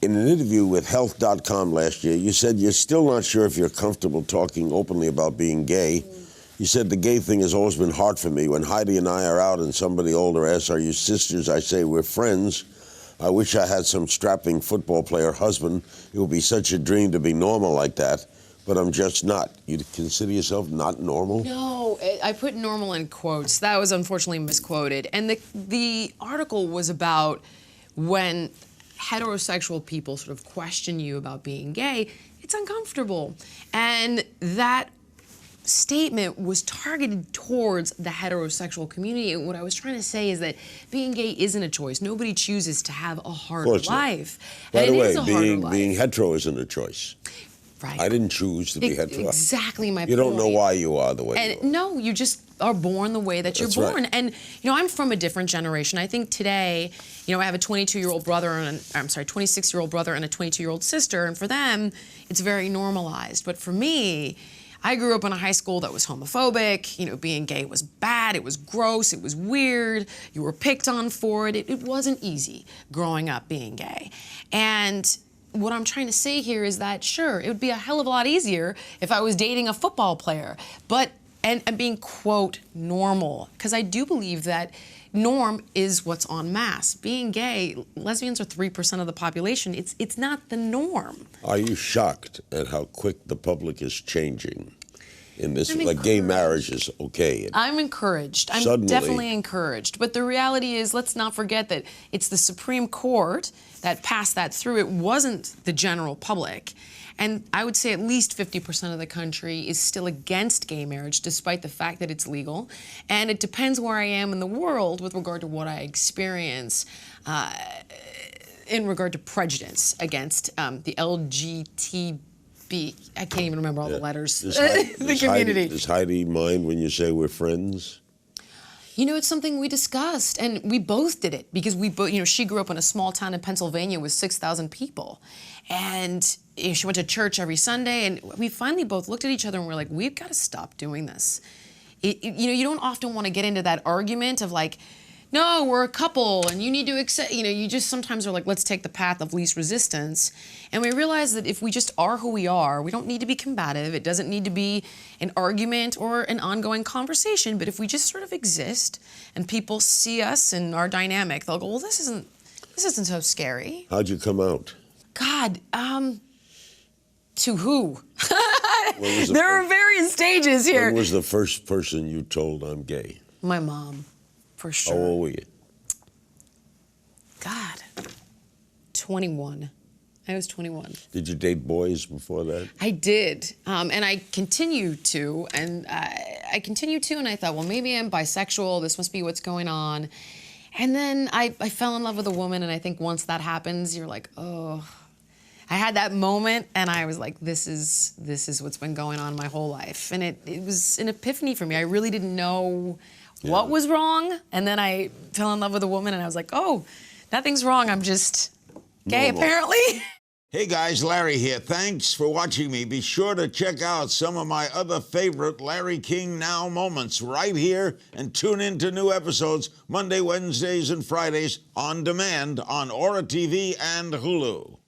In an interview with Health.com last year, you said you're still not sure if you're comfortable talking openly about being gay. You said the gay thing has always been hard for me. When Heidi and I are out and somebody older asks, "Are you sisters?" I say, "We're friends. I wish I had some strapping football player husband. It would be such a dream to be normal like that, but I'm just not." You consider yourself not normal? No, I put normal in quotes. That was unfortunately misquoted. And the article was about when heterosexual people sort of question you about being gay, it's uncomfortable. And that statement was targeted towards the heterosexual community. And what I was trying to say is that being gay isn't a choice. Nobody chooses to have a harder life. By the and way, it is a harder life. being hetero isn't a choice. Right. I didn't choose to be hetero. Exactly my point. You don't know why you are the way you are. No, you just are born the way that you're born. Right. And, you know, I'm from a different generation. I think today, you know, I have a 22-year-old brother and, 26-year-old brother and a 22-year-old sister. And for them, it's very normalized. But for me, I grew up in a high school that was homophobic. You know, being gay was bad, it was gross, it was weird. You were picked on for it. It wasn't easy growing up being gay. And what I'm trying to say here is that, sure, it would be a hell of a lot easier if I was dating a football player, but, and being, quote, normal. Because I do believe that norm is what's en masse. Being gay, lesbians are 3% of the population. It's not the norm. Are you shocked at how quick the public is changing in this? Like gay marriage is okay. I'm encouraged. I'm definitely encouraged. But the reality is, let's not forget that it's the Supreme Court that passed that through. It wasn't the general public. And I would say at least 50% of the country is still against gay marriage, despite the fact that it's legal. And it depends where I am in the world with regard to what I experience in regard to prejudice against the LGBT. I can't even remember all the letters. The community. Does Heidi mind when you say we're friends? You know, it's something we discussed, and we both did it because we both, you know, she grew up in a small town in Pennsylvania with 6,000 people. And you know, she went to church every Sunday, and we finally both looked at each other and we're like, we've got to stop doing this. You know, you don't often want to get into that argument of like, no, we're a couple and you need to accept, you know, you just sometimes are like, let's take the path of least resistance. And we realize that if we just are who we are, we don't need to be combative. It doesn't need to be an argument or an ongoing conversation. But if we just sort of exist and people see us and our dynamic, they'll go, well, this isn't so scary. How'd you come out? God, to who? There are various stages here. When was the first person you told I'm gay? My mom. For sure. How old were you? God, 21. I was 21. Did you date boys before that? I did, and I continue to, and I thought, well, maybe I'm bisexual. This must be what's going on. And then I fell in love with a woman, and I think once that happens, you're like, oh. I had that moment, and I was like, this is what's been going on my whole life. And it was an epiphany for me. I really didn't know what was wrong, and then I fell in love with a woman, and I was like, oh, nothing's wrong, I'm just gay, apparently. Hey guys, Larry here. Thanks for watching me. Be sure to check out some of my other favorite Larry King Now moments right here, and tune in to new episodes Monday, Wednesdays, and Fridays on demand on Aura TV and Hulu.